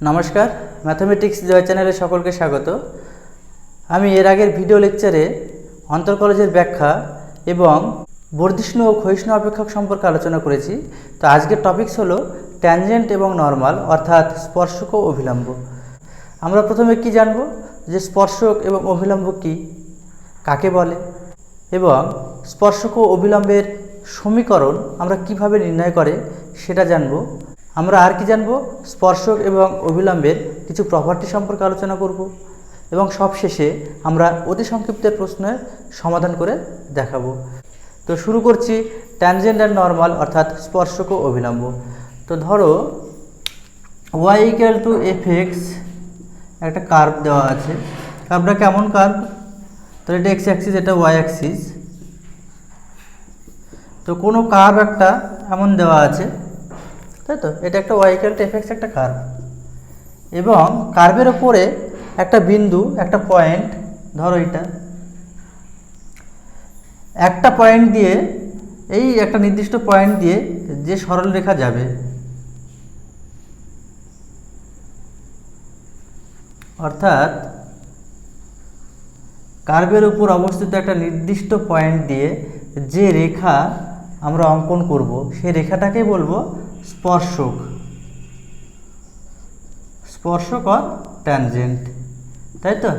নমস্কার, ম্যাথমেটিক্স জয় চ্যানেলে সকলকে স্বাগত। আমি এর আগের ভিডিও লেকচারে অন্তর্কলজের ব্যাখ্যা এবং বর্ধিষ্ণু ও ক্ষয়িষ্ণু অপেক্ষক সম্পর্কে আলোচনা করেছি। তো আজকের টপিকস হলো ট্যানজেন্ট এবং নর্মাল, অর্থাৎ স্পর্শক ও অভিলম্ব। আমরা প্রথমে কি জানব যে স্পর্শক এবং অভিলম্ব কি, কাকে বলে, এবং স্পর্শক ও অভিলম্বের সমীকরণ আমরা কিভাবে নির্ণয় করে সেটা জানব। আমরা আর কি জানব, স্পর্শক এবং অভিলম্বের কিছু প্রপার্টি সম্পর্কে আলোচনা করব এবং সবশেষে আমরা অতি সংক্ষিপ্তের প্রশ্নের সমাধান করে দেখাবো। তো শুরু করছি ট্যানজেন্ট অ্যান্ড নর্মাল, অর্থাৎ স্পর্শক ও অভিলম্ব। তো ধরো y = fx, একটা কার্ভ দেওয়া আছে। কার্ভটা কেমন কার্ভ? তো এটা এক্স অ্যাক্সিস, এটা ওয়াই অ্যাক্সিস। তো কোনো কার্ভ একটা এমন দেওয়া আছে, তাই তো? এটা একটা y = fx একটা কার্ভ, এবং কার্ভের ওপরে একটা বিন্দু, একটা পয়েন্ট, ধরো এটা একটা পয়েন্ট দিয়ে, এই একটা নির্দিষ্ট পয়েন্ট দিয়ে যে সরল রেখা যাবে, অর্থাৎ কার্ভের উপর অবস্থিত একটা নির্দিষ্ট পয়েন্ট দিয়ে যে রেখা আমরা অঙ্কন করব, সেই রেখাটাকে বলবো স্পর্শক। স্পর্শক অর ট্যানজেন্ট, তাই তো?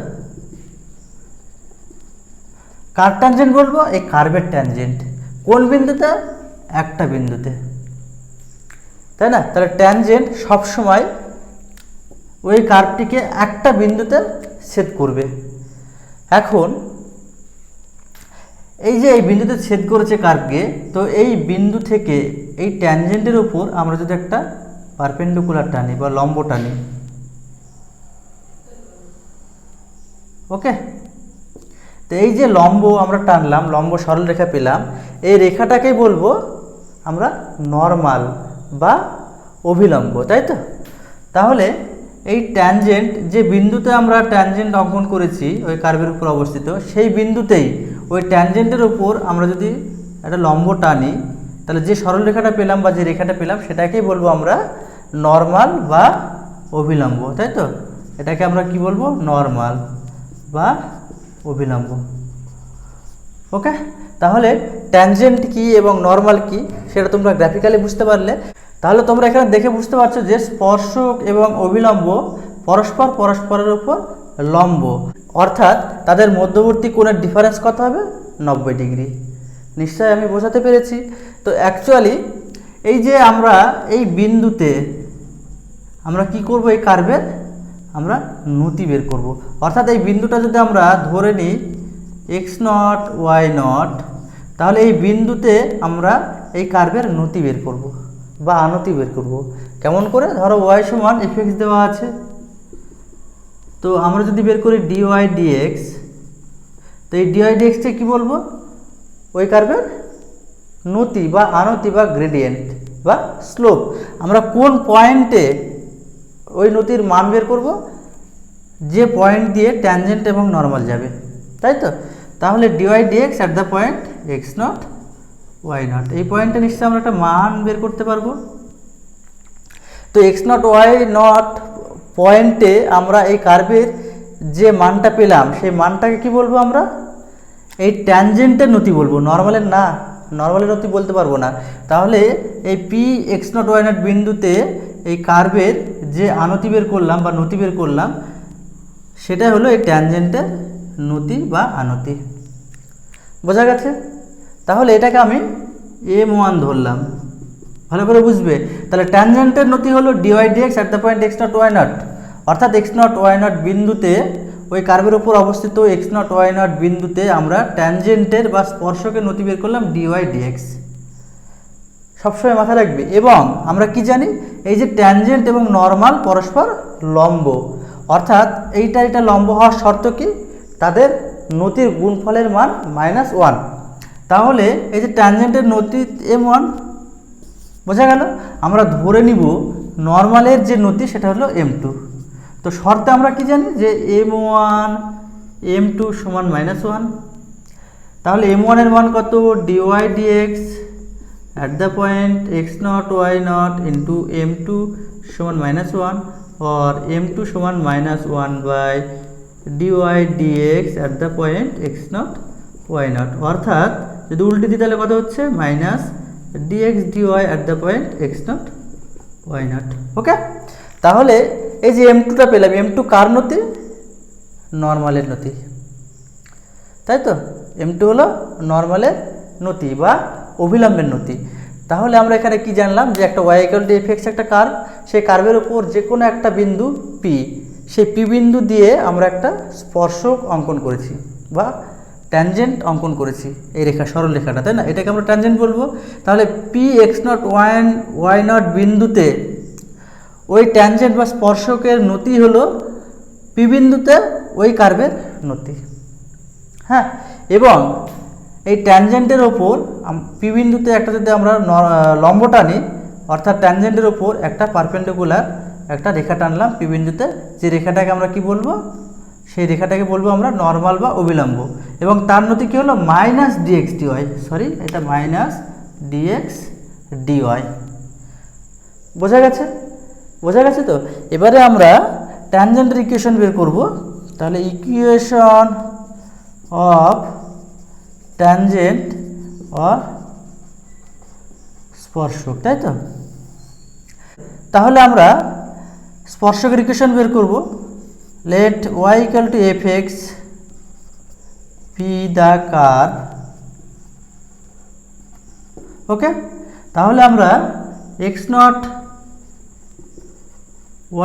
কার ট্যানজেন্ট বলবো? এই কার্ভের ট্যানজেন্ট। কোন বিন্দুতে? একটা বিন্দুতে, তাই না? তাহলে ট্যানজেন্ট সবসময় ওই কার্ভটিকে একটা বিন্দুতে ছেদ করবে। এখন এই যে এই বিন্দুতে ছেদ করেছে কার্ভকে, তো এই বিন্দু থেকে এই ট্যানজেন্টের উপর আমরা যদি একটা পারপেন্ডিকুলার টানি বা লম্ব টানি, ওকে? তো এই যে লম্ব আমরা টানলাম, লম্ব সরল রেখা পেলাম, এই রেখাটাকেই বলবো আমরা নর্মাল বা অভিলম্ব, তাই তো? তাহলে এই ট্যানজেন্ট, যে বিন্দুতে আমরা ট্যানজেন্ট অঙ্কন করেছি ওই কার্ভের উপর অবস্থিত, সেই বিন্দুতেই ওই ট্যানজেন্টের উপর আমরা যদি একটা লম্ব টানি, তাহলে যে সরল রেখাটা পেলাম বা যে রেখাটা পেলাম সেটাকেই বলবো আমরা নর্মাল বা অভিলম্ব, তাই তো? এটাকে আমরা কি বলবো? নর্মাল বা অভিলম্ব, ওকে? তাহলে ট্যানজেন্ট কি এবং নর্মাল কি সেটা তোমরা গ্রাফিক্যালি বুঝতে পারলে। তাহলে তোমরা এখানে দেখে বুঝতে পারছো যে স্পর্শক এবং অভিলম্ব পরস্পরের উপর লম্ব, অর্থাৎ তাদের মধ্যবর্তী কোণের ডিফারেন্স কত হবে? 90 ডিগ্রি। নিশ্চয়ই আমি বোঝাতে পেরেছি। তো অ্যাকচুয়ালি এই যে আমরা এই বিন্দুতে আমরা কি করব, এই কার্ভের আমরা নতি বের করব। অর্থাৎ এই বিন্দুটা যদি আমরা ধরে নিই x0 y0, তাহলে এই বিন্দুতে আমরা এই কার্ভের নতি বের করব বা আনতি বের করব। কেমন করে? ধরো y = fx দেওয়া আছে, তো আমরা যদি বের করি dy dx, তো এই dy dx কে কি বলবো? ওই কার্ভের নতি বা আনতি বা গ্রেডিয়েন্ট বা স্লোপ। আমরা কোন পয়েন্টে ওই নতির মান বের করব? যে পয়েন্ট দিয়ে ট্যানজেন্ট এবং নর্মাল যাবে, তাই তো? তাহলে dy dx at the point x0 y0, এই পয়েন্টে নিশ্চয়ই আমরা একটা মান বের করতে পারবো। তো x0 y0 পয়েন্টে আমরা এই কার্ভের যে মানটা পেলাম, সেই মানটাকে কি বলবো? আমরা এই ট্যানজেন্টের নতি বলবো, নর্মালের না। নর্মালের নতি বলতে পারবো না। তাহলে এই পি x0 y0 বিন্দুতে এই কার্ভের যে আনতি বের করলাম বা নতি বের করলাম, সেটা হলো এই ট্যানজেন্টের নতি বা আনতি। বোঝা গেছে? তাহলে এটাকে আমি m1 ধরলাম, ভালো করে বুঝবে। তাহলে ট্যানজেন্টের নতি হলো dy dx at the point x0 y0, অর্থাৎ x0 y0 বিন্দুতে ওই কার্ভের উপর অবস্থিত x0 y0 বিন্দুতে আমরা ট্যানজেন্টের বা স্পর্শকের নতি বের করলাম dy dx। সবসময় মাথায় রাখবে। এবং আমরা কি জানি? এই যে ট্যানজেন্ট এবং নর্মাল পরস্পর লম্ব, অর্থাৎ এটা লম্ব হওয়ার শর্ত কি? তাদের নতির গুণফলের মান -1। তাহলে এই যে ট্যানজেন্টের নতি m1, বোঝা গেল? আমরা ধরে নিব নর্মালের যে নতি সেটা হলো m2। তো শর্তে আমরা কি জানি? যে m1 m2 সমান -1। তাহলে m1 এর মান কত? dy dx at the point x0 y0 into m2 সমান -1, or m2 সমান -1 by dy dx at the point x0 y0, অর্থাৎ যদি উল্টে দিই তাহলে কত হচ্ছে minus dx dy at the point x0 y0। ওকে, তাহলে এই যে m2টা পেলাম, m2 কার নতি? নর্মালের নতি, তাই তো? m2 হলো নর্মালের নতি বা অভিলম্বের নতি। তাহলে আমরা এখানে কি জানলাম যে একটা y = fx একটা কার্ভ, সেই কার্ভের উপর যে কোনো একটা বিন্দু p, সেই p বিন্দু দিয়ে আমরা একটা স্পর্শক অঙ্কন করেছি বা ট্যানজেন্ট অঙ্কন করেছি, এই রেখা সরল রেখাটা, তাই না? এটাকে আমরা ট্যানজেন্ট বলবো। তাহলে p x0 y0 বিন্দুতে ওই ট্যানজেন্ট বা স্পর্শকের নতি হলো p বিন্দুতে ওই কার্ভের নতি। হ্যাঁ, এবং এই ট্যানজেন্টের ওপর p বিন্দুতে একটা যদি আমরা লম্ব টানি, অর্থাৎ ট্যানজেন্টের ওপর একটা পারপেন্ডিকুলার একটা রেখা টানলাম p বিন্দুতে, যে রেখাটাকে আমরা কি বলবো? সেই রেখাটাকে বলবো আমরা নর্মাল বা অভিলম্ব, এবং তার নতি কি হলো মাইনাস dx dy, সরি এটা মাইনাস dx dy। বোঝা গেছে? বোঝা গেছে তো? এবারে আমরা ট্যানজেন্টের ইকুয়েশন বের করব। তাহলে ইকুয়েশন অফ ট্যানজেন্ট অর স্পর্শক, তাই তো? তাহলে আমরা স্পর্শকের ইকুয়েশন বের করব। Let y = fx p the curve। Okay, তাহলে আমরা x0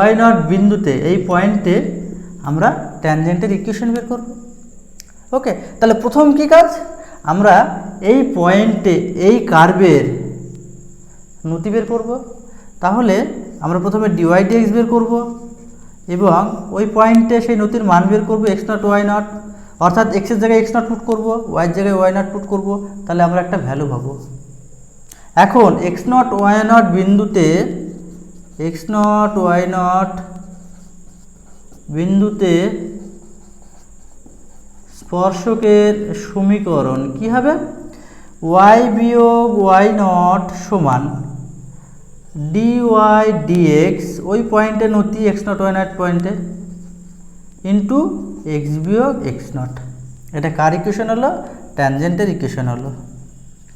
y0 বিন্দুতে এই পয়েন্টে আমরা ট্যানজেন্টের ইকুয়েশন বের করব। ওকে, তাহলে প্রথম কি কাজ? আমরা এই পয়েন্টে এই কার্ভের নতি বের করব। তাহলে আমরা প্রথমে dy dx বের করব এবং ওই পয়েন্টে সেই নতির মান বের করব x0 y0, অর্থাৎ x এর জায়গায় x0 পুট করব, y এর জায়গায় y0 পুট করব, তাহলে আমরা একটা ভ্যালু পাবো। এখন x0 y0 বিন্দুতে x0 y0 বিন্দুতে স্পর্শকের সমীকরণ কি হবে? y বিয়োগ y0 সমান dy dx ওই পয়েন্টে নতি x0 y0 পয়েন্টে ইন্টু x বিয়োগ x0। এটা কার ইকুয়েশন হলো? ট্যানজেন্টের ইকুয়েশন হলো।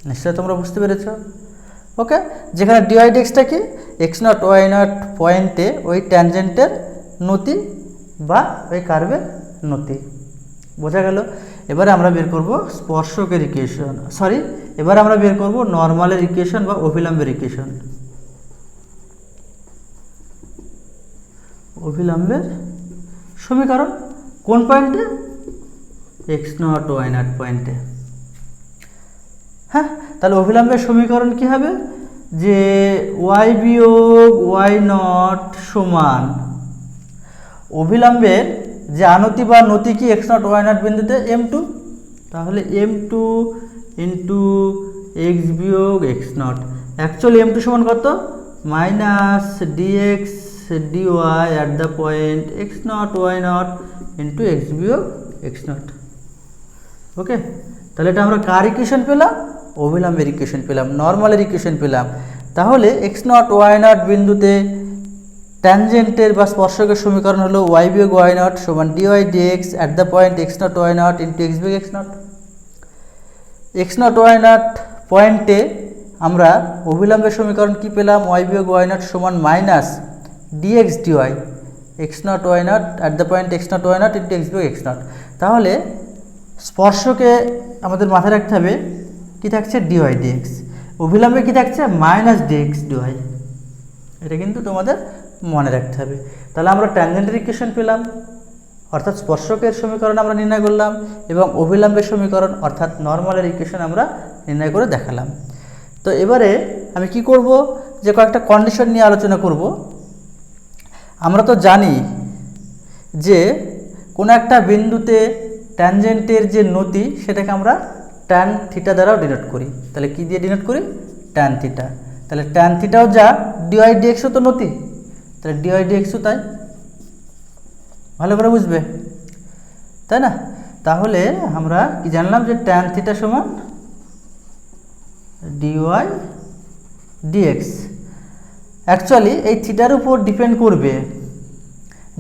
নিশ্চয়ই তোমরা বুঝতে পেরেছ। ওকে, যেখানে dy dxটা কি? x0 y0 পয়েন্টে ওই ট্যানজেন্টের নতি বা ওই কার্ভের নতি। বোঝা গেল? এবারে আমরা বের করব স্পর্শকের ইকুয়েশন, সরি এবারে আমরা বের করব নর্মালের ইকুয়েশন বা অভিলম্বের ইকুয়েশন। অভিলম্বের সমীকরণ কোন পয়েন্টে? x0 y0 পয়েন্টে। হ্যাঁ, তাহলে অভিলম্বের সমীকরণ কি হবে? যে y বিয়োগ y0 সমান অভিলম্বের যে আনতি বা নতি কি x0 y0 বিন্দুতে m2, তাহলে m2 ইন্টু x বিয়োগ x0। অ্যাকচুয়ালি m2 সমান কত? Minus dx dy at the point x0 y0 into x বিয়োগ x0। ওকে, তাহলে এটা আমরা কার ইকুয়েশন পেলাম? অভিলম্বের ইকুয়েশন পেলাম, নর্মালের ইকুয়েশন পেলাম। তাহলে x0 y0 বিন্দুতে ট্যানজেন্টের বা স্পর্শকের সমীকরণ হলো y বিয়োগ y0 সমান dy dx at the point x0 y0 into x বিয়োগ x0। x0 y0 পয়েন্টে আমরা অভিলম্বের সমীকরণ কি পেলাম? y বিয়োগ y0 সমান minus dx dy x0 y0 at the point x0 y0 into x বিয়োগ x0। তাহলে স্পর্শকে আমাদের মাথায় রাখতে হবে কি থাকছে? dy dx। অভিলম্বে কি থাকছে? Minus dx dy। এটা কিন্তু তোমাদের মনে রাখতে হবে। তাহলে আমরা ট্যানজেন্টের ইকুয়েশন পেলাম, অর্থাৎ স্পর্শকের সমীকরণ আমরা নির্ণয় করলাম, এবং অভিলম্বের সমীকরণ অর্থাৎ নর্মালের ইকুয়েশন আমরা নির্ণয় করে দেখালাম। তো এবারে আমি কি করব? যে কয়েকটা কন্ডিশন নিয়ে আলোচনা করব। আমরা তো জানি যে কোনো একটা বিন্দুতে ট্যানজেন্টের যে নতি সেটাকে আমরা ট্যান থিটা দ্বারাও ডিনোট করি। তাহলে কি দিয়ে ডিনোট করি? Tan theta. তাহলে ট্যান থিটাও যা, dy dxও তো নতি, তাহলে dy dxও তাই। ভালো করে বুঝবে, তাই না? তাহলে আমরা কি জানলাম? যে ট্যান থিটা সমান dy dx। অ্যাকচুয়ালি এই থিটার উপর ডিপেন্ড করবে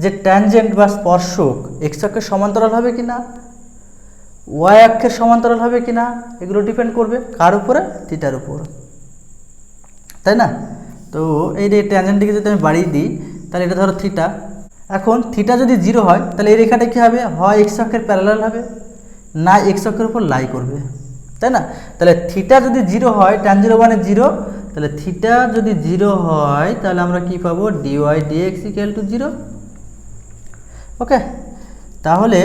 যে ট্যানজেন্ট বা স্পর্শক এক্স অক্ষের সমান্তরাল হবে কি না, ওয়াই অক্ষের সমান্তরাল হবে কি না, এগুলো ডিপেন্ড করবে কার উপরে, থিটার উপর, তাই না? তো এই যে ট্যানজেন্টটিকে যদি আমি বাড়িয়ে দিই তাহলে এটা ধরো থিটা। এখন থিটা যদি 0 হয় তাহলে এই রেখাটা কী হবে, হয় এক্স অক্ষের প্যারালাল হবে না এক্স অক্ষের উপর লাই করবে, তাই না? তাহলে থিটা যদি 0 হয়, ট্যান 0 মানে 0, তাহলে থিটা যদি 0 হয় তাহলে আমরা কি পাবো, ডিওয়াই ডিএক্স ইকুয়াল টু 0। ওকে, তাহলে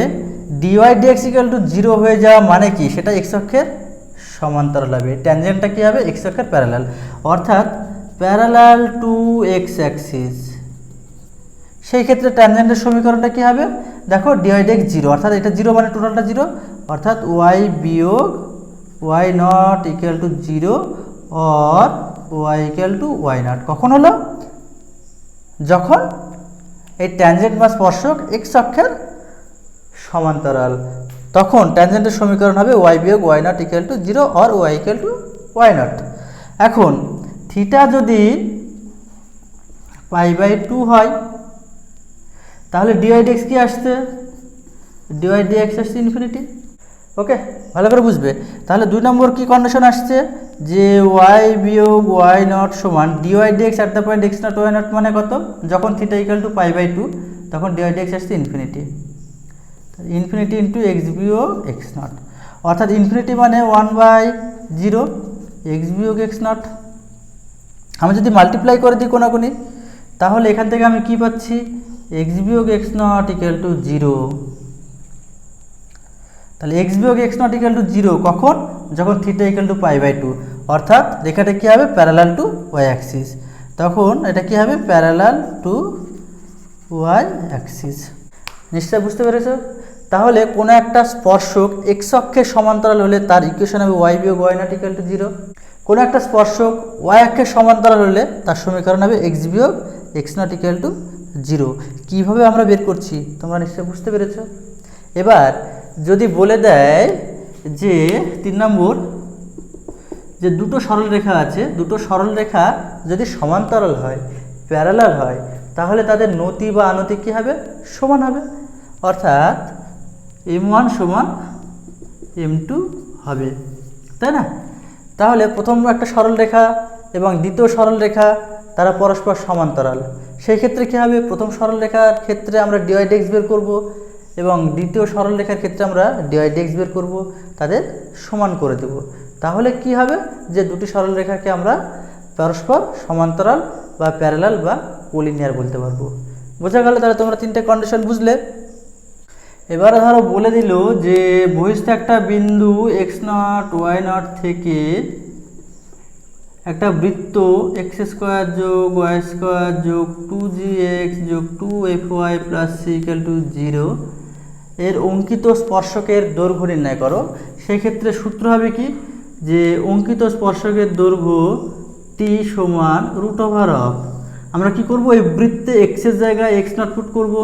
ডিওয়াই ডিএক্স ইকুয়াল টু 0 হয়ে যাওয়া মানে কি, সেটা এক্স অক্ষের সমান্তরাল হবে, ট্যানজেন্টটা কী হবে, এক্স অক্ষের প্যারালাল, অর্থাৎ প্যারালাল টু এক্স অ্যাক্সিস। সেই ক্ষেত্রে ট্যানজেন্টের সমীকরণটা কী হবে, দেখো ডিওয়াই ডিএক্স 0, অর্থাৎ এটা 0 মানে টোটালটা 0, অর্থাৎ ওয়াই বিয়োগ Y naught equal to 0 or Y equal to Y naught. কখন হলো, যখন এই ট্যানজেন্ট বা স্পর্শক এক্স অক্ষের সমান্তরাল, তখন ট্যানজেন্টের সমীকরণ হবে ওয়াই বিয়োগ Y naught equal to 0 or Y equal to Y naught. এখন থিটা যদি π/2 হয় তাহলে ডিওয়াই ডিএক্স কি আসছে, ডিওয়াই ডিএক্স আসছে ইনফিনিটি। ওকে, ভালো করে বুঝবে। তাহলে 2 নম্বর কি কন্ডিশন আসছে, যে ওয়াই বিয়োগ ওয়াই নট সমান DY DX at the point X naught Y naught মানে কত, যখন থিটা ইকুয়াল টু π/2 তখন ডিওয়াই ডিএক্স আসছে ইনফিনিটি, ইনফিনিটি ইন্টু এক্স বিয়োগ এক্স নট, অর্থাৎ ইনফিনিটি মানে 1/0 এক্স বিয়োগ এক্স নট। আমি যদি মাল্টিপ্লাই করে দিই কোনাকুনি, তাহলে এখান থেকে আমি কি পাচ্ছি, এক্স বিয়োগ এক্স নট ইকুয়াল টু 0। তাহলে এক্স বিয়োগ এক্স নট ইকুয়াল টু 0 কখন, যখন থিটা ইকুয়াল টু π/2, অর্থাৎ রেখাটা কী হবে, প্যারালাল টু ওয়াই অ্যাক্সিস, তখন এটা কী হবে, প্যারালাল টু ওয়াই অ্যাক্সিস। নিশ্চয় বুঝতে পেরেছো? তাহলে কোনো একটা স্পর্শক এক্স অক্ষের সমান্তরাল হলে তার ইকুয়েশন হবে ওয়াই বিয়োগ ওয়াই নট ইকুয়াল টু 0, কোনো একটা স্পর্শক ওয়াই অক্ষের সমান্তরাল হলে তার সমীকরণ হবে এক্স বিয়োগ এক্স নট ইকুয়াল টু 0। কীভাবে আমরা বের করছি তোমরা নিশ্চয় বুঝতে পেরেছো। এবার যদি বলে দেয় যে 3 নম্বর, যে দুটো সরলরেখা আছে, দুটো সরলরেখা যদি সমান্তরাল হয়, প্যারালাল হয়, তাহলে তাদের নতি বা আনতি কী হবে, সমান হবে, অর্থাৎ m1 সমান m2 হবে, তাই না? তাহলে প্রথম একটা সরলরেখা এবং দ্বিতীয় সরলরেখা তারা পরস্পর সমান্তরাল, সেই ক্ষেত্রে কী হবে, প্রথম সরলরেখার ক্ষেত্রে আমরা ডিওয়াই ডিএক্স বের করব এবং দ্বিতীয় সরলরেখার ক্ষেত্রে আমরা ডিওয়াই ডিএক্স বের করব, তাদের সমান করে দেব। তাহলে কি হবে, যে দুটি সরলরেখাকে আমরা পরস্পর সমান্তরাল বা প্যারালাল বা কোলিনিয়ার বলতে পারবো। বোঝা গেল? তাহলে তোমরা 3টে কন্ডিশন বুঝলে। এবারে ধরো বলে দিল যে বহিস্থ একটা বিন্দু এক্স নট ওয়াই নট থেকে একটা বৃত্ত এক্স স্কোয়ার যোগ ওয়াই স্কোয়ার যোগ 2gx যোগ 2fy plus c equal to 0 এর অঙ্কিত স্পর্শকের দৈর্ঘ্য নির্ণয় করো। সেই ক্ষেত্রে সূত্র হবে কি, যে অঙ্কিত স্পর্শকের দৈর্ঘ্য t সমান √অফ, আমরা কি করব, এই বৃত্তে এক্সের জায়গায় এক্স নট পুট করব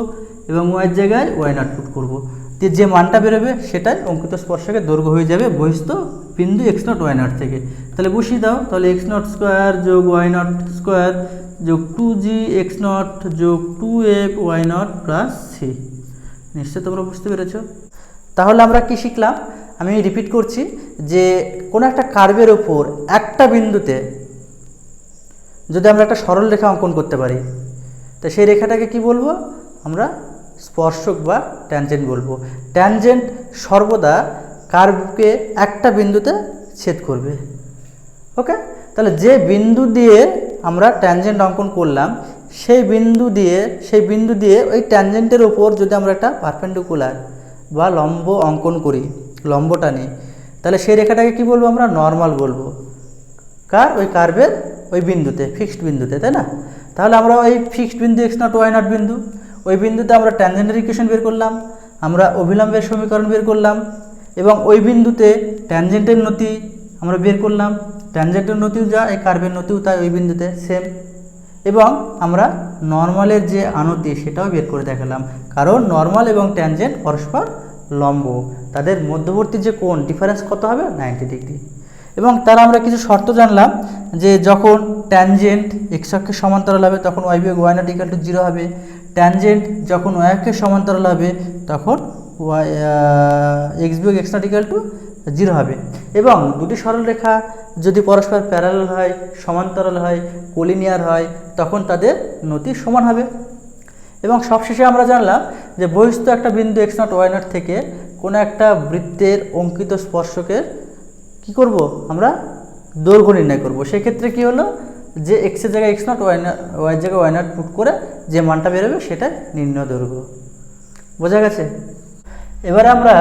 এবং ওয়াইয়ের জায়গায় ওয়াই নট পুট করব, যে মানটা বেরোবে সেটাই অঙ্কিত স্পর্শকের দৈর্ঘ্য হয়ে যাবে বহিস্থ বিন্দু এক্স নট ওয়াই নট থেকে। তাহলে বসিয়ে দাও, তাহলে এক্স নট স্কোয়ার যোগ ওয়াই নট স্কোয়ার যোগ 2gx নট যোগ 2fy নট প্লাস সি। নিশ্চয় তোমরা বুঝতে পেরেছো। তাহলে আমরা কি শিখলাম, আমি রিপিট করছি, যে কোনো একটা কার্ভের ওপর একটা বিন্দুতে যদি আমরা একটা সরল রেখা অঙ্কন করতে পারি, তো সেই রেখাটাকে কি বলবো আমরা, স্পর্শক বা ট্যানজেন্ট বলবো। ট্যানজেন্ট সর্বদা কার্ভকে একটা বিন্দুতে ছেদ করবে। ওকে, তাহলে যে বিন্দু দিয়ে আমরা ট্যানজেন্ট অঙ্কন করলাম, সেই বিন্দু দিয়ে ওই ট্যানজেন্টের ওপর যদি আমরা একটা পারপেন্ডিকুলার বা লম্ব অঙ্কন করি, লম্ব টানি, তাহলে সেই রেখাটাকে কি বলবো আমরা, নর্মাল বলবো। ওই কার্ভের ওই বিন্দুতে, ফিক্সড বিন্দুতে, তাই না? তাহলে আমরা ওই ফিক্সড বিন্দু এক্স নট ওয়াই নট বিন্দু, ওই বিন্দুতে আমরা ট্যানজেন্টের ইকুয়েশন বের করলাম, আমরা অভিলম্বের সমীকরণ বের করলাম, এবং ওই বিন্দুতে ট্যানজেন্টের নতি আমরা বের করলাম, ট্যানজেন্টের নতিও যা, এই কার্ভের নতিও তাই ওই বিন্দুতে সেম, এবং আমরা নর্মালের যে আনতি সেটাও বের করে দেখালাম, কারণ নর্মাল এবং ট্যানজেন্ট পরস্পর লম্ব, তাদের মধ্যবর্তী যে কোণ ডিফারেন্স কত হবে, 90 ডিগ্রি। এবং তারা আমরা কিছু শর্ত জানলাম, যে যখন ট্যানজেন্ট এক্স অক্ষের সমান্তরাল হবে তখন ওয়াই বিয়োগ ওয়াই নট ইকুয়াল টু 0 হবে, ট্যানজেন্ট যখন ওয়াই অক্ষের সমান্তরাল হবে তখন ওয়াই এক্স বিয়োগ এক্স নট ইকুয়াল টু 0 হবে। এবং দুটি সরলরেখা যদি পরস্পর প্যারালাল হয়, সমান্তরাল হয়, কোলিনিয়ার হয়, তখন তাদের নতি সমান হবে। এবং সবশেষে আমরা জানলাম যে বহিস্থ একটা বিন্দু এক্স নট ওয়াই নট থেকে কোনো একটা বৃত্তের অঙ্কিত স্পর্শকের কি করব, আমরা দৈর্ঘ্য নির্ণয় করব। সেক্ষেত্রে কি হলো, যে এক্সের জায়গায় এক্স নট ওয়াইয়ের জায়গায় ওয়াই নট পুট করে যে মানটা বেরোবে সেটা নির্ণয় দৈর্ঘ্য। বোঝা গেছে? এবারে আমরা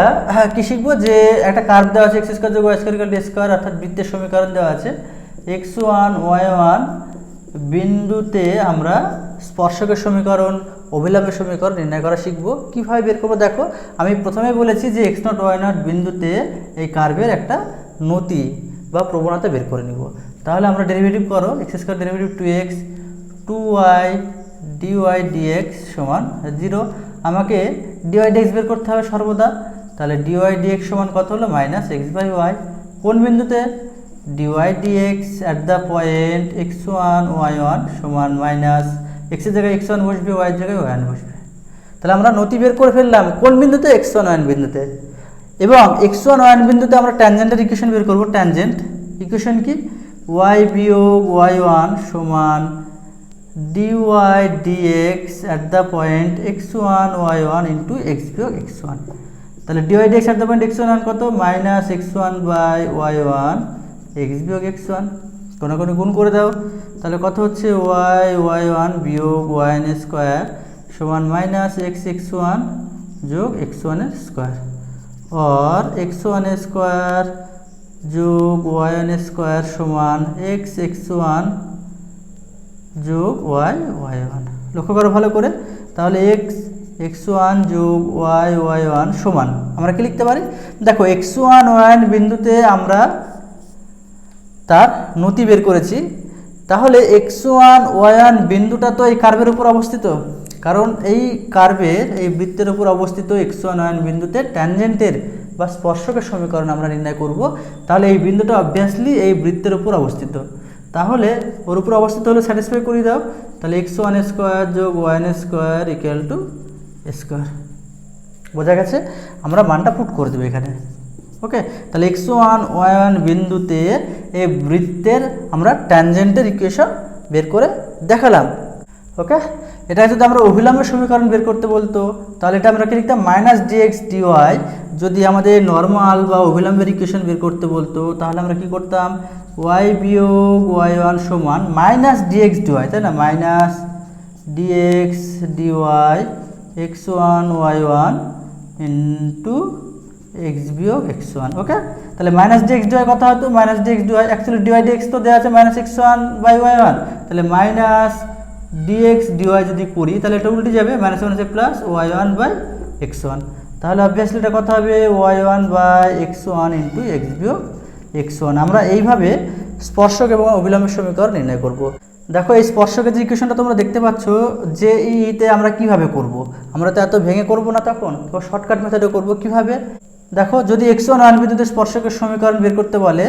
কি শিখবো, যে একটা কার্ভ দেওয়া আছে এক্স স্কোয়ার যোগ Y square equal to square, অর্থাৎ বৃত্তের সমীকরণ দেওয়া আছে x1 y1 বিন্দুতে আমরা স্পর্শকের সমীকরণ, অভিলম্বের সমীকরণ নির্ণয় করা শিখবো। কীভাবে বের করবো দেখো, আমি প্রথমে বলেছি যে x0 y0 বিন্দুতে এই কার্ভের একটা নতি বা প্রবণতা বের করে নিব। তাহলে আমরা ডেরিভেটিভ করো, x square derivative 2x 2y dy dx সমান 0। আমাকে dy dx বের করতে হবে সর্বদা। তাহলে dy dx সমান কত হলো, -x/y। কোন বিন্দুতে? dy dx at the point x1 y1 সমান মাইনাস x এর জায়গায় x1 বসবে, y এর জায়গায় y1 বসবে। তাহলে আমরা নতি বের করে ফেললাম কোন বিন্দুতে? x1 y1 বিন্দুতে। এবং x1 y1 বিন্দুতে আমরা ট্যানজেন্টের ইকুয়েশন বের করব। ট্যানজেন্ট ইকুয়েশন কি? y বিয়োগ y1 সমান dy dx at the point x1 y1 into x বিয়োগ x1। তাহলে dy dx at the point x1 কত? -x1/y1 x বিয়োগ x1। কোনো গুণ করে দাও, তাহলে কত হচ্ছে? y1 বিয়োগ y1 স্কোয়ার সমান -x1 যোগ x1 স্কোয়ার, और x1 স্কোয়ার যোগ y1 স্কোয়ার সমান x1 যোগ y1। লক্ষ্য করো ভালো করে। তাহলে x1 যোগ y1 সমান আমরা কি লিখতে পারি? দেখো x1 y1 বিন্দুতে আমরা তার নতি বের করেছি। তাহলে x1 y1 বিন্দুটা তো এই কার্ভের উপর অবস্থিত, কারণ এই কার্ভের এই বৃত্তের উপর অবস্থিত x1 y1 বিন্দুতে ট্যানজেন্টের বা স্পর্শকের সমীকরণ আমরা নির্ণয় করব। তাহলে এই বিন্দুটা অবভিয়াসলি এই বৃত্তের উপর অবস্থিত, তাহলে ওর উপর অবস্থিত হলে স্যাটিসফাই করে দাও। তাহলে x1 স্কোয়ার যোগ y1 square equal to square. বোঝা গেছে? আমরা মানটা পুট করে দেবো এখানে। ওকে, তাহলে x1 y1 বিন্দুতে এই বৃত্তের আমরা ট্যানজেন্টের ইকুয়েশন বের করে দেখালাম। ওকে, এটা যদি আমরা অভিলম্বের সমীকরণ বের করতে বলতো তাহলে এটা আমরা কি লিখতাম? -dx dy। যদি আমাদের নর্মাল বা অভিলম্বের ইকুয়েশন বের করতে বলতো তাহলে আমরা কি করতাম? y বিয়োগ y1 সমান -dx dy, তাই না? -dx dy x1 y1 into x বিয়োগ x1। ওকে, তাহলে -dx dy কথা হতো -dx dy, actually dy dx তো দেওয়া আছে -x1/y1, তাহলে -dx dy যদি করি তাহলে এটা উল্টে যাবে, -1 প্লাস y1/x1। তাহলে অবভিয়াসলি এটা কথা হবে y1/x1 ইন্টু x বিয়োগ x1। আমরা এইভাবে স্পর্শক এবং অভিলম্বের সমীকরণ নির্ণয় করব। দেখো এই স্পর্শকের যে ইকুয়েশনটা তোমরা দেখতে পাচ্ছ, যে ইতে আমরা কিভাবে করব? আমরা তো এত ভেঙে করব না, তখন তো শর্টকাট মেথডে করব। কিভাবে দেখো, যদি x1 y1 বিন্দুতে স্পর্শকের সমীকরণ বের করতে বলে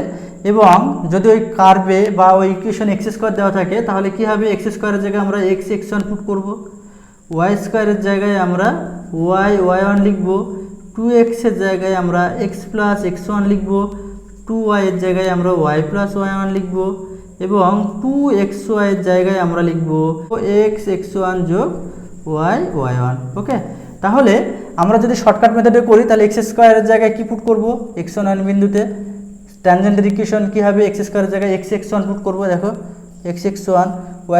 এবং যদি ওই কার্ভে বা ওই ইকুয়েশন x স্কোয়ার দেওয়া থাকে তাহলে কি হবে? x স্কোয়ারের জায়গায় আমরা x1 পুট করব, y স্কোয়ারের জায়গায় আমরা y1 লিখব, 2x এর জায়গায় আমরা x প্লাস x1 লিখব, 2y এর জায়গায় আমরা y প্লাস y1 লিখব এবং 2xy এর জায়গায় আমরা লিখব x1 যোগ y1। ওকে, তাহলে আমরা যদি শর্টকাট মেথডে করি তাহলে x স্কোয়ারের জায়গায় কি পুট করব? x1 y1 বিন্দুতে ট্যানজেন্টের ইকুয়েশন কি হবে? x স্কোয়ারের জায়গায় x1 পুট করব। দেখো x1,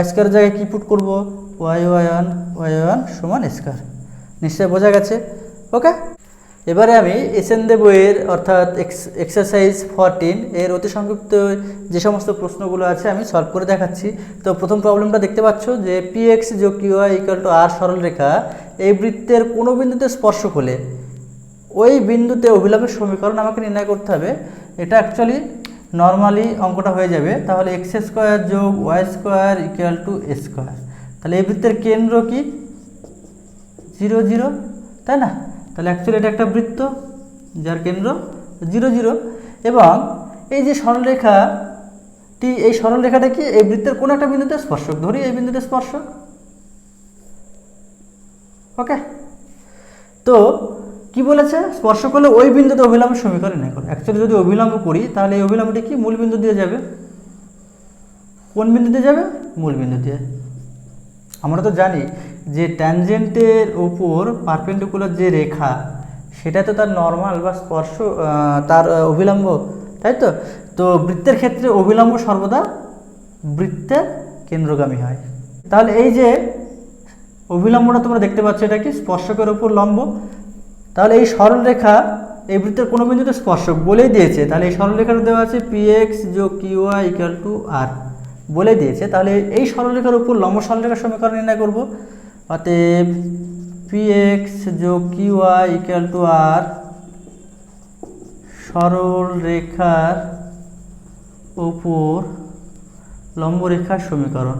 y স্কোয়ারের জায়গায় কি পুট করব? y1 সমান স্কোয়ার। নিশ্চয় বোঝা গেছে? ওকে, এবারে আমি এসএনদে বইয়ের অর্থাৎ এক্সারসাইজ 14 এর অতি সংক্ষিপ্ত যে সমস্ত প্রশ্নগুলো আছে আমি সলভ করে দেখাচ্ছি। তো প্রথম প্রবলেমটা দেখতে পাচ্ছ যে px যোগ qy ইকুয়াল টু r সরলরেখা এই বৃত্তের কোনো বিন্দুতে স্পর্শক হলে ওই বিন্দুতে অভিলম্বের সমীকরণ আমাকে নির্ণয় করতে হবে। এটা অ্যাকচুয়ালি নর্মালি অঙ্কটা হয়ে যাবে। তাহলে x স্কোয়ার যোগ y square equal to square. তাহলে এই বৃত্তের কেন্দ্র কি? 0 0, তাই না? তাহলে অ্যাকচুয়ালি এটা একটা বৃত্ত যার কেন্দ্র 0 0 এবং এই যে সরলরেখাটি, এই সরলরেখাটা কি এই বৃত্তের কোনো একটা বিন্দুতে স্পর্শক। ধরি এই বিন্দুতে স্পর্শক, ওকে, তো কি বলেছে, স্পর্শক হলে ওই বিন্দুতে অভিলম্ব সমীকরণ নির্ণয় করো। অ্যাকচুয়ালি যদি অভিলম্ব করি তাহলে এই অভিলম্বটি কি মূল বিন্দু দিয়ে যাবে। কোন বিন্দু দিয়ে যাবে? মূল বিন্দু দিয়ে। আমরা তো জানি যে ট্যানজেন্টের উপর পারপেন্ডিকুলার যে রেখা সেটা তো তার নর্মাল বা স্পর্শ তার অভিলম্ব, তাই তো। তো বৃত্তের ক্ষেত্রে অভিলম্ব সর্বদা বৃত্তের কেন্দ্রগামী হয়। তাহলে এই যে অভিলম্বটা তোমরা দেখতে পাচ্ছ, এটা কি স্পর্শকের উপর লম্ব। তাহলে এই সরলরেখা এই বৃত্তের কোনো বিন্দুতে স্পর্শক বলেই দিয়েছে। তাহলে এই সরলরেখাটা দেওয়া আছে px যোগ qy ইকুয়াল টু r বলে দিয়েছে। তাহলে এই সরলরেখার উপর লম্ব সরলরেখার সমীকরণ নির্ণয় করব। অতএব px যোগ qy ইকুয়াল টু r সরলরেখার উপর লম্বরেখার সমীকরণ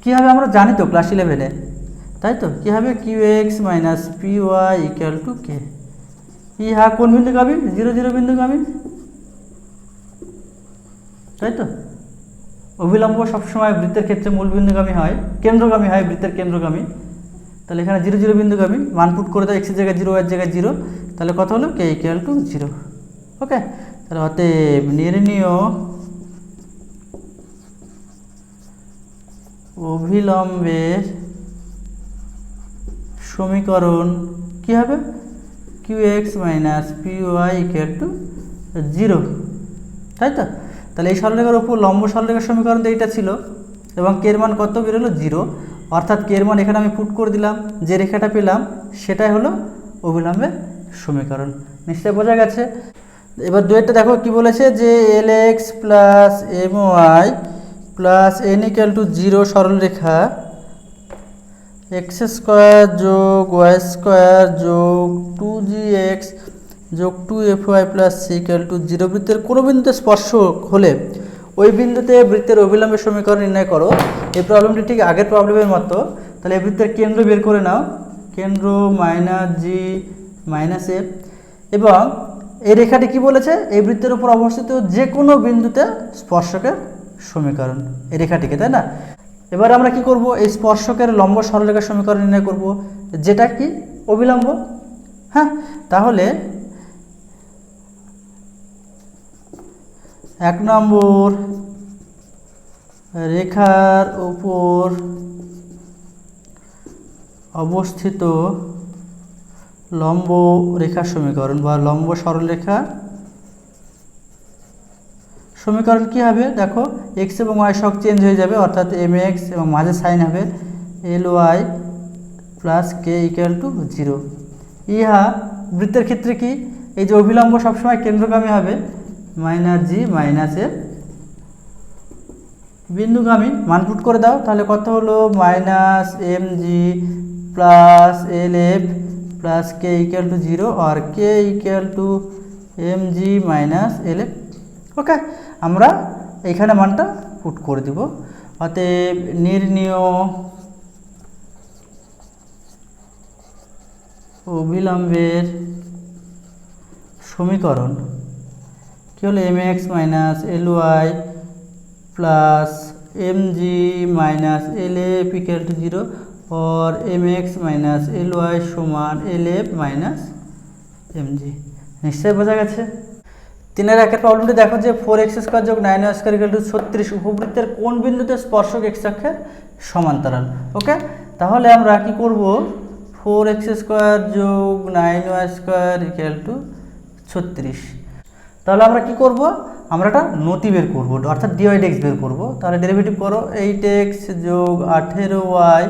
কি হবে আমরা জানি তো ক্লাস 11-এ, তাই তো। কি হবে? qx minus py equal to k। ইহা কোন বিন্দুগামী? 0 0 বিন্দুগামী, তাই তো। অভিলম্ব সবসময় বৃত্তের ক্ষেত্রে মূল বিন্দুগামী হয়, কেন্দ্রগামী হয়, বৃত্তের কেন্দ্রগামী। তাহলে এখানে 0 0 বিন্দুগামী, মান পুট করে দাও, x এর জায়গায় 0 y এর জায়গায় 0। তাহলে কত হলো? k equal to 0। ওকে, তাহলে অতএব নির্ণীয় অভিলম্বের সমীকরণ কি হবে? qx minus py equal to 0, তাই তো। তাহলে এই সরলরেখার উপর লম্ব সরলরেখার সমীকরণ তো এইটা ছিল, এবং কে এর মান কত বেরোলো? 0। অর্থাৎ কে এর মান এখানে আমি পুট করে দিলাম, যে রেখাটা পেলাম সেটাই হলো অভিলম্বের সমীকরণ। নিশ্চয়ই বোঝা গেছে। এবার দুয়েরটা দেখো কি বলেছে, যে lx plus my plus n equal to 0 সরলরেখা x স্কোয়ার যোগ y স্কোয়ার যোগ 2gx যোগ 2fy plus c equal to 0 বৃত্তের কোনো বিন্দুতে স্পর্শক হলে ওই বিন্দুতে বৃত্তের অভিলম্বের সমীকরণ নির্ণয় করো। এই প্রবলেমটি ঠিক আগের প্রবলেমের মতো। তাহলে এই বৃত্তের কেন্দ্র বের করে নাও, কেন্দ্র মাইনাস জি মাইনাস এফ, এবং এই রেখাটি কি বলেছে, এই বৃত্তের উপর অবস্থিত যে কোনো বিন্দুতে স্পর্শকের সমীকরণ, এই রেখাটিকে, তাই না। এবার আমরা কি করব, এই স্পর্শকের লম্ব সরলরেখার সমীকরণ নির্ণয় করব, যেটা কি অভিলম্ব। হ্যাঁ, তাহলে 1 নম্বর রেখার উপর অবস্থিত লম্ব রেখার সমীকরণ বা লম্ব সরলরেখা সমীকরণ কি হবে? দেখো x এবং y সব চেঞ্জ হয়ে যাবে, অর্থাৎ mx এবং মাঝে সাইন হবে ly plus k equal to 0। ইহা বৃত্তের ক্ষেত্রে কি, এই যে অভিলম্ব সবসময় কেন্দ্রগামী হবে, মাইনাস জি মাইনাস এফ বিন্দুগামী। মান পুট করে দাও, তাহলে কত হলো? Minus M G plus L F plus K equal to 0 আর K equal to M G minus L F. Okay, আমরা এইখানে মানটা পুট করে দিব। অতএব নির্ণীয় অভিলম্বের সমীকরণ কি হলো? M X minus L Y plus M G minus L F equal to 0 और M X minus L Y समान L F minus M G. निश्चय बोझा गेছে। 3-এর 1-এর প্রবলেমটি দেখো যে 4x² যোগ 9y² ইকুয়াল টু 36 উপবৃত্তের কোন বিন্দুতে স্পর্শক x অক্ষের সমান্তরাল। ওকে, তাহলে আমরা কি করব, 4x² যোগ 9y² ইকুয়াল টু 36। তাহলে আমরা কি করব, আমরা একটা নতি বের করব, অর্থাৎ dy dx বের করব। তাহলে ডেরিভেটিভ করো, 8x যোগ 18y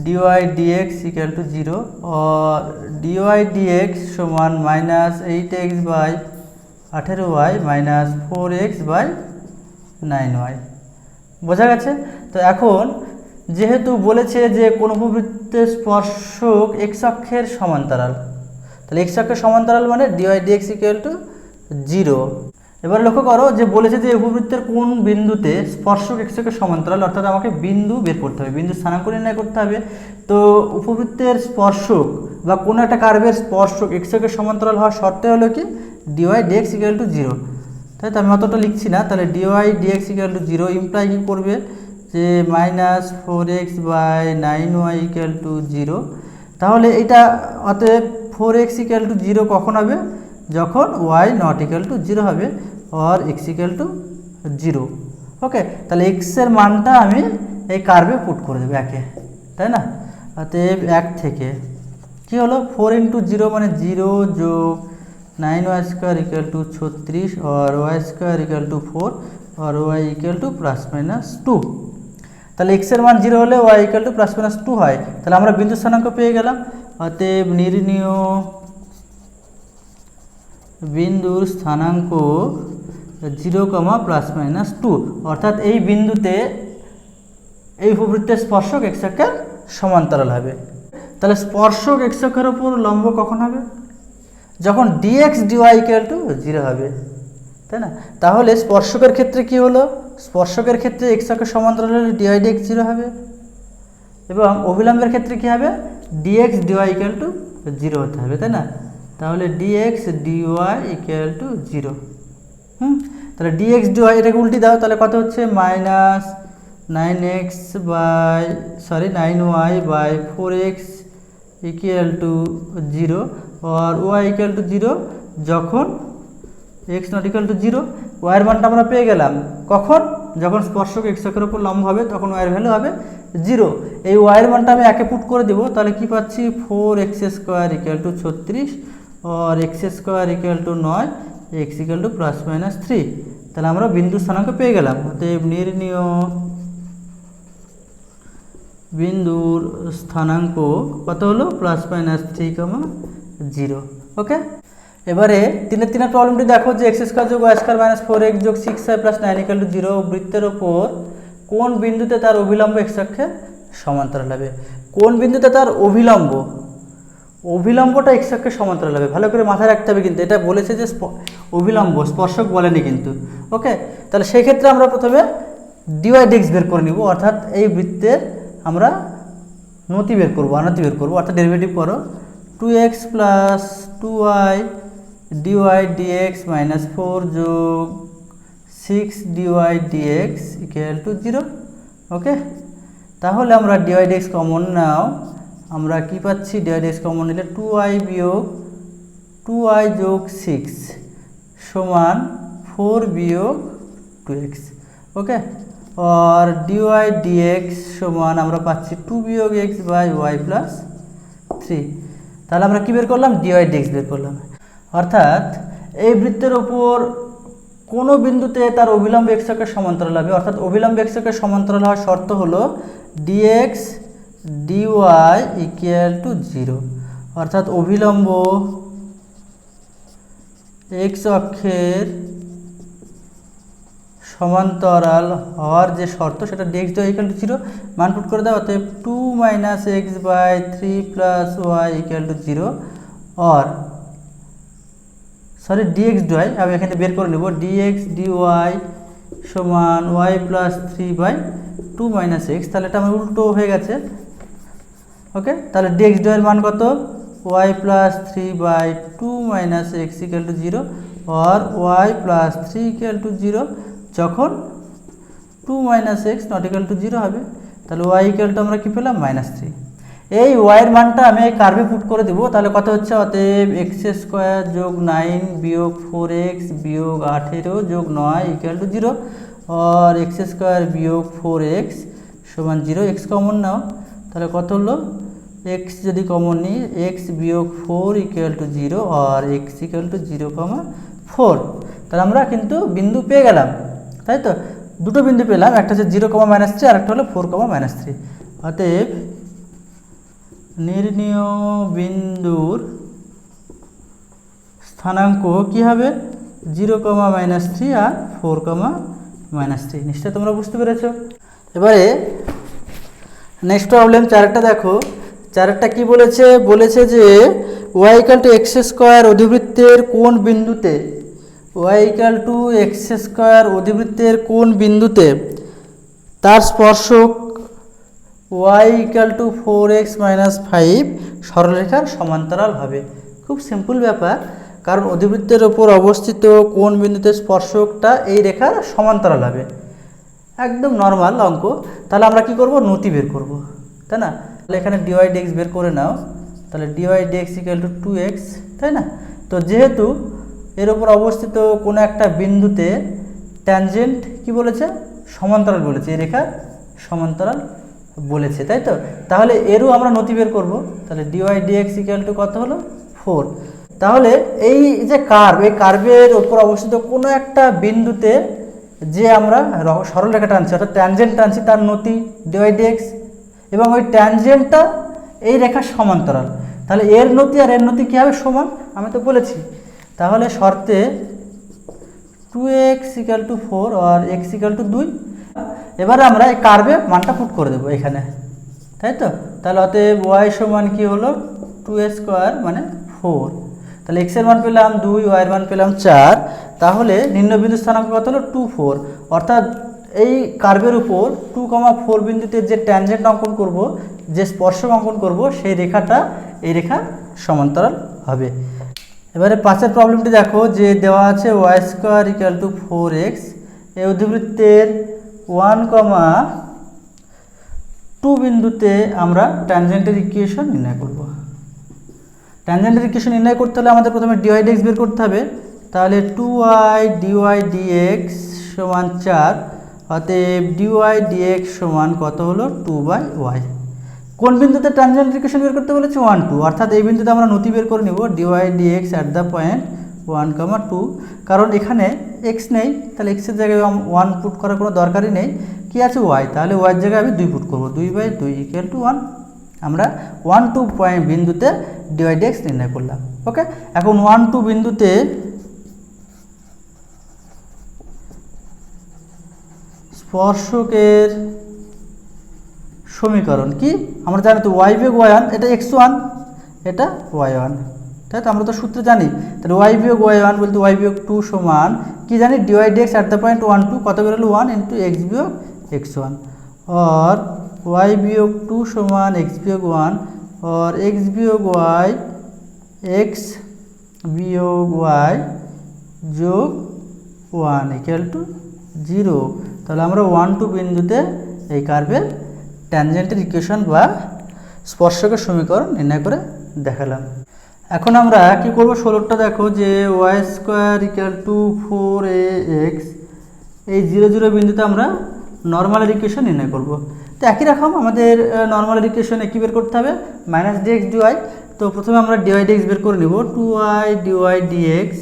dy dx equal to 0 और dy dx समान minus 8x by 18y minus 4x by 9y। বোঝা গেছে তো। এখন যেহেতু বলেছে যে কোন উপবৃত্তের স্পর্শক x অক্ষের সমান্তরাল, তাহলে x অক্ষের সমান্তরাল মানে dy dx ইকুয়াল টু 0। এবার লক্ষ্য করো যে বলেছে যে উপবৃত্তের কোন বিন্দুতে স্পর্শক x অক্ষের সমান্তরাল, অর্থাৎ আমাকে বিন্দু বের করতে হবে, বিন্দু স্থানাঙ্ক নির্ণয় করতে হবে। তো উপবৃত্তের স্পর্শক বা কোনো একটা কার্ভের স্পর্শক x অক্ষের সমান্তরাল হওয়ার শর্তে হলো কি dy dx ইকুয়াল টু 0। তাই তো আমি অতটা লিখছি না। তাহলে dy dx equal to 0 imply কি করবে, যে -4x/9y = 0, তাহলে এটা অতএব 4x = 0 কখন হবে? যখন y ≠ 0 হবে or x = 0। ওকে, তাহলে x এর মানটা আমি এই কার্ভে পুট করে দেবো একে, তাই না? অতএব 1 থেকে কি হলো 4 × 0 মানে 0 যোগ 9y² = 36 or y² = 4 or y = ±2। তাহলে x এর মান 0 হলে y = +-2 হয়। তাহলে আমরা বিন্দু স্থানাঙ্ক পেয়ে গেলাম। অতএব নির্ণীয় বিন্দুর স্থানাঙ্ক 0, ±2, অর্থাৎ এই বিন্দুতে এই উপবৃত্তের স্পর্শক x অক্ষের সমান্তরাল হবে। তাহলে স্পর্শক x অক্ষের উপর লম্ব কখন হবে? যখন dx dy = 0 হবে, তাই না? তাহলে স্পর্শকের ক্ষেত্রে কি হলো? স্পর্শকের ক্ষেত্রে x অক্ষের সমান্তরাল হলে dy dx 0 হবে এবং অভিলম্বের ক্ষেত্রে কি হবে? dx dy = 0 হতে হবে, তাই না? তাহলে dx dy = 0। তাহলে dx dy এটাকে উল্টে দাও, তাহলে কত হচ্ছে? -9y/4x = 0 or y = 0 যখন x ≠ 0। y এর মানটা আমরা পেয়ে গেলাম কখন? যখন স্পর্শক x অক্ষের উপর লম্ব হবে তখন y এর ভ্যালু হবে 0। এই y এর মানটা আমি একে পুট করে দেব, তাহলে কি পাচ্ছি? 4x² = 36 or x² = 9, x = +-3। তাহলে আমরা বিন্দু স্থানাঙ্ক পেয়ে গেলাম। অতএব নির্ণীয় বিন্দুর স্থানাঙ্ক কত হলো? +-3, 0। ওকে, এবারে 3 প্রবলেমটি দেখো যে x² + y² - 4x + 6y + 9 = 0 বৃত্তের ওপর কোন বিন্দুতে তার অভিলম্ব x অক্ষের সমান্তরাল হবে? কোন বিন্দুতে তার অভিলম্ব? অভিলম্বটা x অক্ষের সমান্তরাল হবে, ভালো করে মাথায় রাখতে হবে কিন্তু। এটা বলেছে যে অভিলম্ব, স্পর্শক বলেনি কিন্তু। ওকে, তাহলে সেই ক্ষেত্রে আমরা প্রথমে dy dx বের করে নিব, অর্থাৎ এই বৃত্তের আমরা নতি বের করবো, আনতি বের করবো, অর্থাৎ ডেরিভেটিভ করো 2x + 2y dy dx - 4 যোগ 6 dy dx = 0। ওকে, তাহলে আমরা dy dx কমন নাও, আমরা কি পাচ্ছি? dy dx কমন নিলে 2y - 2y যোগ 6 সমান 4 - 2x। ওকে, আর dy dx সমান আমরা পাচ্ছি 2 - x/y + 3। তাহলে আমরা কি বের করলাম? dy dx বের করলাম। অর্থাৎ এই বৃত্তের উপর কোনো বিন্দুতে তার অভিলম্ব x অক্ষের সমান্তরাল হবে, অর্থাৎ অভিলম্ব x অক্ষের সমান্তরাল হওয়ার শর্ত হলো dx dy = 0, অর্থাৎ অভিলম্ব x অক্ষের সমান্তরাল হওয়ার যে শর্ত সেটা dx dy = 0 মান পুট করে দাও। অতএব 2 - x/3 + y = 0 or dx dy আমি এখানে বের করে নেব, dx dy সমান y + 3/2 - x। তাহলে এটা আমার উল্টো হয়ে গেছে। ওকে, তাহলে dx dy এর মান কত? y + 3/2 - x = 0 or y + 3 = 0 যখন 2 - x ≠ 0 হবে। তাহলে y = আমরা কি পেলাম? -3। এই y এর মানটা আমি এই কার্ভে পুট করে দেব, তাহলে কত হচ্ছে? অতএব x² + 9 - 4x - 18 + 9 = 0 or x² - 4x সমান 0। x কমন নাও, তাহলে কত হলো? x যদি কমন নিই x - 4 = 0 or x = 0, 4। তাহলে আমরা কিন্তু বিন্দু পেয়ে গেলাম, তাই তো? দুটো বিন্দু পেলাম, একটা হচ্ছে 0, -3 আর একটা হলো 4, -3। অতএব নির্ণীয় বিন্দুর স্থানাঙ্ক কি হবে? 0, -3 আর 4, -3। নিশ্চয়ই তোমরা বুঝতে পেরেছো। এবারে নেক্সট প্রবলেম 4টা দেখো। 4টা কি বলেছে? বলেছে যে y = x² অধিবৃত্তের কোন বিন্দুতে y = x² অধিবৃত্তের কোন বিন্দুতে তার স্পর্শক y = 4x - 5 সরলরেখার সমান্তরাল হবে। খুব সিম্পল ব্যাপার, কারণ অধিবৃত্তের ওপর অবস্থিত কোন বিন্দুতে স্পর্শকটা এই রেখার সমান্তরাল হবে। একদম নর্মাল অঙ্ক। তাহলে আমরা কি করব, নতি বের করব, তাই না? তাহলে এখানে ডিওয়াই ডিএক্স বের করে নাও। তাহলে DY dx equal to 2x, তাই না? তো যেহেতু এর উপর অবস্থিত কোনো একটা বিন্দুতে ট্যানজেন্ট কি বলেছে, সমান্তরাল বলেছে, এই রেখা সমান্তরাল বলেছে, তাই তো? তাহলে এরও আমরা নতি বের করব। তাহলে ডিওয়াই ডিএক্স ইকুয়াল টু কত হলো, 4। তাহলে এই যে কার্ভ, এই কার্ভের উপর অবস্থিত কোনো একটা বিন্দুতে যে আমরা সরলরেখা টানছি অর্থাৎ ট্যানজেন্ট টানছি, তার নতি ডিওয়াই ডিএক্স, এবং ওই ট্যানজেন্টটা এই রেখার সমান্তরাল। তাহলে এর নতি আর এর নতি কী হবে, সমান, আমি তো বলেছি। তাহলে শর্তে 2x ইকুয়াল টু 4 আর x ইকুয়াল টু 2। এবারে আমরা এই কার্ভে মানটা পুট করে দেবো এখানে, তাই তো? তাহলে অতএব y সমান কি হলো, 2a স্কোয়ার মানে 4। তাহলে x এর মান পেলাম 2, y এর মান পেলাম 4। তাহলে নিম্নবিন্দু স্থানাঙ্ক কত হলো, 2, 4। অর্থাৎ এই কার্ভের উপর 2,4 বিন্দুতে যে ট্যানজেন্ট অঙ্কন করব, যে স্পর্শক অঙ্কন করব, সেই রেখাটা এই রেখা সমান্তরাল হবে। এবারে 5এর প্রবলেমটি দেখো, যে দেওয়া আছে y square equal two 4x, এই অধিবৃত্তের 1,2 বিন্দুতে আমরা ট্যানজেন্টের ইকুয়েশন নির্ণয় করব। ট্যানজেন্টের ইকুয়েশন নির্ণয় করতে হলে আমাদের প্রথমে ডিওয়াই ডিএক্স বের করতে হবে। তাহলে 2y ডিওয়াই ডিএক্স সমান 4, অতএব ডিওয়াই ডিএক্স সমান কত হলো, 2/y। কোন বিন্দুতে ট্যানজেন্টের ইকুয়েশন বের করতে বলেছে, 1, 2, অর্থাৎ এই বিন্দুতে আমরা নতি বের করে নিব DY DX at the point 1, 2, কারণ এখানে x নেই, তাহলে x এর জায়গায় 1 পুট করার কোনো দরকারই নেই। কি আছে, y, তাহলে y এর জায়গায় আমি 2 পুট করব, 2/2 ইকুয়াল টু 1। আমরা 1, 2 পয়েন্ট বিন্দুতে ডিওয়াই ডিএক্স নির্ণয় করলাম। ওকে, এখন 1, 2 বিন্দুতে স্পর্শকের সমীকরণ কি, আমরা জানি তো y বিয়োগ y1, এটা x1, এটা y1, তাই তো? আমরা তো সূত্র জানি। তাহলে y বিয়োগ y1 বলতে y বিয়োগ 2 সমান কি জানি, DY DX at the point 1, 2 কত বেরোলো, 1 ইন্টু x বিয়োগ x1, और y বিয়োগ 2 সমান x বিয়োগ 1, और x বিয়োগ y x বিয়োগ y যোগ 1 ইকুয়াল টু 0। তাহলে আমরা 1, 2 বিন্দুতে এই কার্ভের ট্যানজেন্টের ইকুয়েশন বা স্পর্শকের সমীকরণ নির্ণয় করে দেখালাম। এখন আমরা কি করব, 16টা দেখো, যে y square equal two 4ax, এই 0, 0 বিন্দুতে আমরা নর্মালের ইকুয়েশন নির্ণয় করব। তো একই রকম আমাদের নর্মালের ইকুয়েশনে কী বের করতে হবে, মাইনাস ডিএক্স ডিওয়াই। তো প্রথমে আমরা ডিওয়াই ডিএক্স বের করে নেব, 2y ডিওয়াই ডিএক্স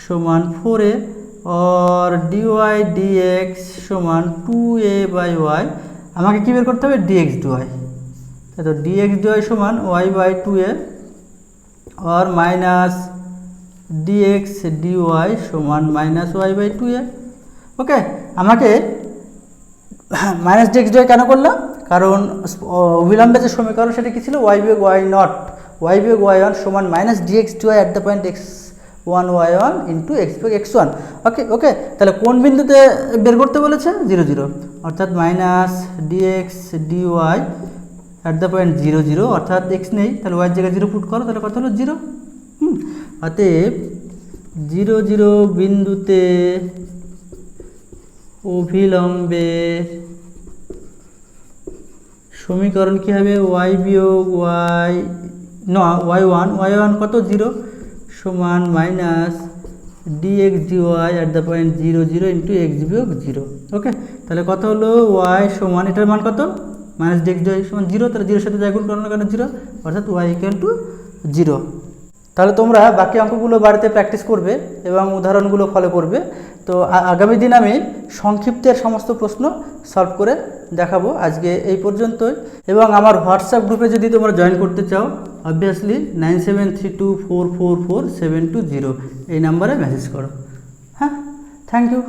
সমান 4a, और ডিওয়াই ডিএক্স সমান 2a/y। আমাকে কী বের করতে হবে, ডিএক্স ডিওয়াই। তো ডিএক্স ডিওয়াই সমান y/2a, और माइनस ডিএক্স ডিওয়াই সমান মাইনাস y/2a। ওকে, আমাকে মাইনাস ডিএক্স ডিওয়াই কেন করলাম, কারণ অবিলম্বে যে সমীকরণ সেটা কী ছিল, y বিয়োগ y0, y বিয়োগ y1 সমান minus DX DY at the point x1 y1 into x বিয়োগ x1। ওকে ওকে, তাহলে কোন বিন্দুতে বের করতে বলেছে, 0, 0, অর্থাৎ minus DX DY at the point 0, 0, অর্থাৎ x নেই, তাহলে y এর জায়গায় 0 পুট করো, তাহলে কত হলো, 0। অতএব 0, 0 বিন্দুতে অভিলম্বে সমীকরণ কী হবে, y বিয়োগ y1 কত, 0 সমান minus DX DY at the point 0, 0 into X বিয়োগ 0। ওকে, তাহলে কত হলো, y সমান, এটার মান কত, মাইনাস ডিএক্স ডিওয়াই সমান 0, তাহলে 0 সাথে যাই গুণ করানোর কারণে 0, অর্থাৎ y ইকুয়াল টু 0। তাহলে তোমরা বাকি অঙ্কগুলো বাড়িতে প্র্যাকটিস করবে এবং উদাহরণগুলো ফলো করবে। তো আগামী দিন আমি সংক্ষিপ্তের সমস্ত প্রশ্ন সলভ করে দেখাবো। আজকে এই পর্যন্তই, এবং আমার হোয়াটসঅ্যাপ গ্রুপে যদি তোমরা জয়েন করতে চাও, অবভিয়াসলি 9732444720 এই নাম্বারে মেসেজ করো। হ্যাঁ, থ্যাংক ইউ।